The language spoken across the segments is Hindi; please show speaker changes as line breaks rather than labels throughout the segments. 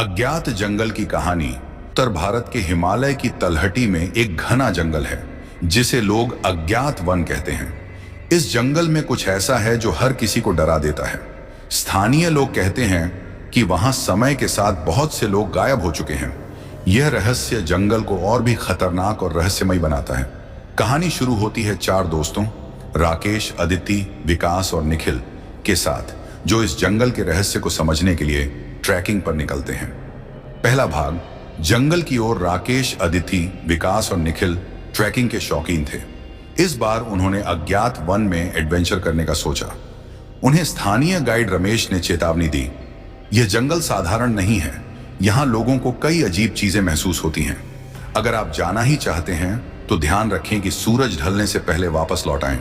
अज्ञात जंगल की कहानी। उत्तर भारत के हिमालय की तलहटी में एक घना जंगल है जिसे लोग अज्ञात वन कहते हैं। इस जंगल में कुछ ऐसा है जो हर किसी को डरा देता है। स्थानीय लोग कहते हैं कि वहां समय के साथ बहुत से लोग गायब हो चुके हैं। यह रहस्य जंगल को और भी खतरनाक और रहस्यमय बनाता है। कहानी शुरू होती है चार दोस्तों राकेश, अदिति, विकास और निखिल के साथ, जो इस जंगल के रहस्य को समझने के लिए ट्रैकिंग पर निकलते हैं। पहला भाग। जंगल की ओर राकेश, अदिति, विकास और निखिल ट्रैकिंग के शौकीन थे। इस बार उन्होंने अज्ञात वन में एडवेंचर करने का सोचा। उन्हें स्थानीय गाइड रमेश ने चेतावनी दी, यह जंगल साधारण नहीं है, यहाँ लोगों को कई अजीब चीजें महसूस होती हैं। अगर आप जाना ही चाहते हैं तो ध्यान रखें कि सूरज ढलने से पहले वापस लौट आएं।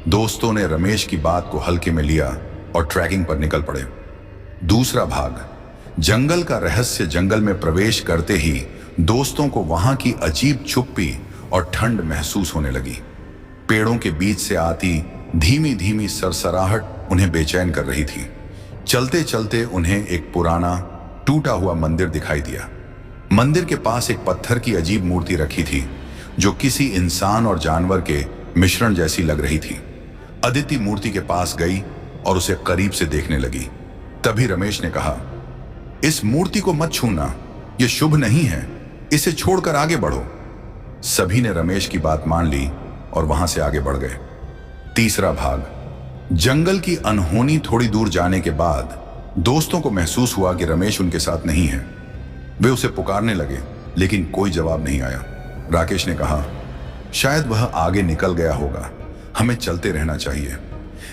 दोस्तों ने रमेश की बात को हल्के में लिया और ट्रैकिंग पर निकल पड़े। दूसरा भाग। जंगल का रहस्य। जंगल में प्रवेश करते ही दोस्तों को वहां की अजीब चुप्पी और ठंड महसूस होने लगी। पेड़ों के बीच से आती धीमी धीमी सरसराहट उन्हें बेचैन कर रही थी। चलते चलते उन्हें एक पुराना टूटा हुआ मंदिर दिखाई दिया। मंदिर के पास एक पत्थर की अजीब मूर्ति रखी थी जो किसी इंसान और जानवर के मिश्रण जैसी लग रही थी। अदिति मूर्ति के पास गई और उसे करीब से देखने लगी। तभी रमेश ने कहा, इस मूर्ति को मत छूना, यह शुभ नहीं है, इसे छोड़कर आगे बढ़ो। सभी ने रमेश की बात मान ली और वहां से आगे बढ़ गए। तीसरा भाग। जंगल की अनहोनी। थोड़ी दूर जाने के बाद दोस्तों को महसूस हुआ कि रमेश उनके साथ नहीं है। वे उसे पुकारने लगे लेकिन कोई जवाब नहीं आया। राकेश ने कहा, शायद वह आगे निकल गया होगा, हमें चलते रहना चाहिए।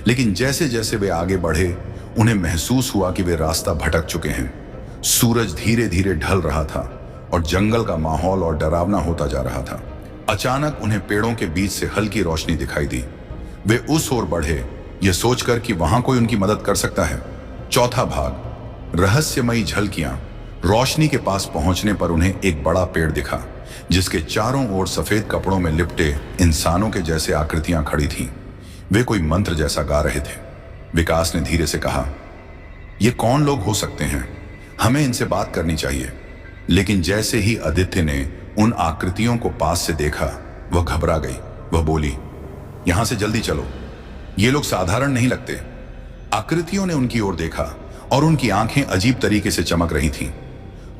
लेकिन जैसे जैसे वे आगे बढ़े उन्हें महसूस हुआ कि वे रास्ता भटक चुके हैं। सूरज धीरे धीरे ढल रहा था और जंगल का माहौल और डरावना होता जा रहा था। अचानक उन्हें पेड़ों के बीच से हल्की रोशनी दिखाई दी। वे उस ओर बढ़े, यह सोचकर कि वहां कोई उनकी मदद कर सकता है। चौथा भाग। रहस्यमयी झलकियां। रोशनी के पास पहुंचने पर उन्हें एक बड़ा पेड़ दिखा जिसके चारों ओर सफेद कपड़ों में लिपटे इंसानों के जैसे आकृतियां खड़ी थीं। वे कोई मंत्र जैसा गा रहे थे। विकास ने धीरे से कहा, ये कौन लोग हो सकते हैं, हमें इनसे बात करनी चाहिए। लेकिन जैसे ही आदित्य ने उन आकृतियों को पास से देखा वह घबरा गई। वह बोली, यहां से जल्दी चलो, ये लोग साधारण नहीं लगते। आकृतियों ने उनकी ओर देखा और उनकी आंखें अजीब तरीके से चमक रही थीं।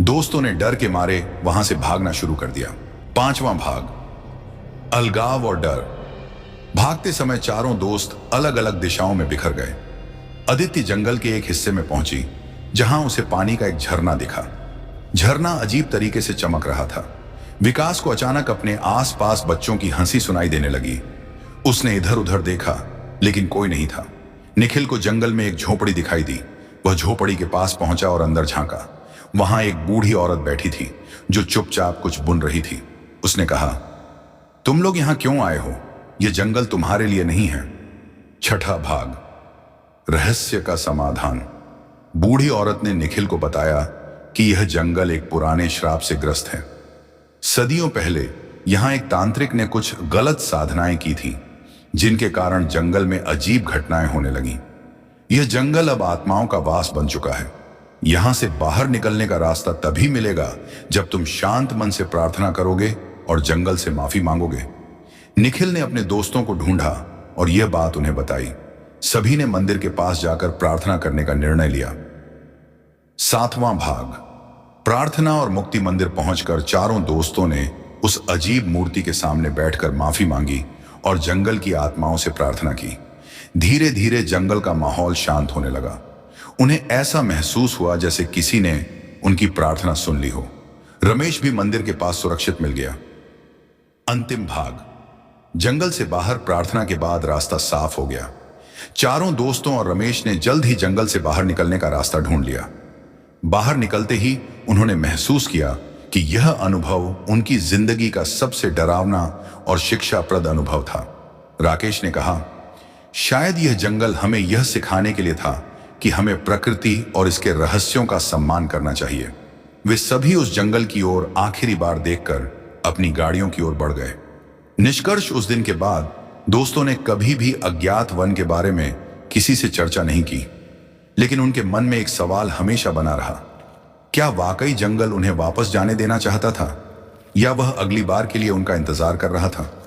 दोस्तों ने डर के मारे वहां से भागना शुरू कर दिया। पांचवां भाग। अलगाव और डर। भागते समय चारों दोस्त अलग अलग दिशाओं में बिखर गए। अदिति जंगल के एक हिस्से में पहुंची जहां उसे पानी का एक झरना दिखा। झरना अजीब तरीके से चमक रहा था। विकास को अचानक अपने आसपास बच्चों की हंसी सुनाई देने लगी। उसने इधर उधर देखा लेकिन कोई नहीं था। निखिल को जंगल में एक झोपड़ी दिखाई दी। वह झोपड़ी के पास पहुंचा और अंदर झांका। वहां एक बूढ़ी औरत बैठी थी जो चुपचाप कुछ बुन रही थी। उसने कहा, तुम लोग यहां क्यों आए हो, यह जंगल तुम्हारे लिए नहीं है। छठा भाग। रहस्य का समाधान। बूढ़ी औरत ने निखिल को बताया कि यह जंगल एक पुराने श्राप से ग्रस्त है। सदियों पहले यहां एक तांत्रिक ने कुछ गलत साधनाएं की थी जिनके कारण जंगल में अजीब घटनाएं होने लगीं। यह जंगल अब आत्माओं का वास बन चुका है। यहां से बाहर निकलने का रास्ता तभी मिलेगा जब तुम शांत मन से प्रार्थना करोगे और जंगल से माफी मांगोगे। निखिल ने अपने दोस्तों को ढूंढा और यह बात उन्हें बताई। सभी ने मंदिर के पास जाकर प्रार्थना करने का निर्णय लिया। सातवां भाग। प्रार्थना और मुक्ति। मंदिर पहुंचकर चारों दोस्तों ने उस अजीब मूर्ति के सामने बैठकर माफी मांगी और जंगल की आत्माओं से प्रार्थना की। धीरे धीरे जंगल का माहौल शांत होने लगा। उन्हें ऐसा महसूस हुआ जैसे किसी ने उनकी प्रार्थना सुन ली हो। रमेश भी मंदिर के पास सुरक्षित मिल गया। अंतिम भाग। जंगल से बाहर। प्रार्थना के बाद रास्ता साफ हो गया। चारों दोस्तों और रमेश ने जल्द ही जंगल से बाहर निकलने का रास्ता ढूंढ लिया। बाहर निकलते ही उन्होंने महसूस किया कि यह अनुभव उनकी जिंदगी का सबसे डरावना और शिक्षाप्रद अनुभव था। राकेश ने कहा, शायद यह जंगल हमें यह सिखाने के लिए था कि हमें प्रकृति और इसके रहस्यों का सम्मान करना चाहिए। वे सभी उस जंगल की ओर आखिरी बार देखकर अपनी गाड़ियों की ओर बढ़ गए। निष्कर्ष। उस दिन के बाद दोस्तों ने कभी भी अज्ञात वन के बारे में किसी से चर्चा नहीं की, लेकिन उनके मन में एक सवाल हमेशा बना रहा, क्या वाकई जंगल उन्हें वापस जाने देना चाहता था, या वह अगली बार के लिए उनका इंतजार कर रहा था?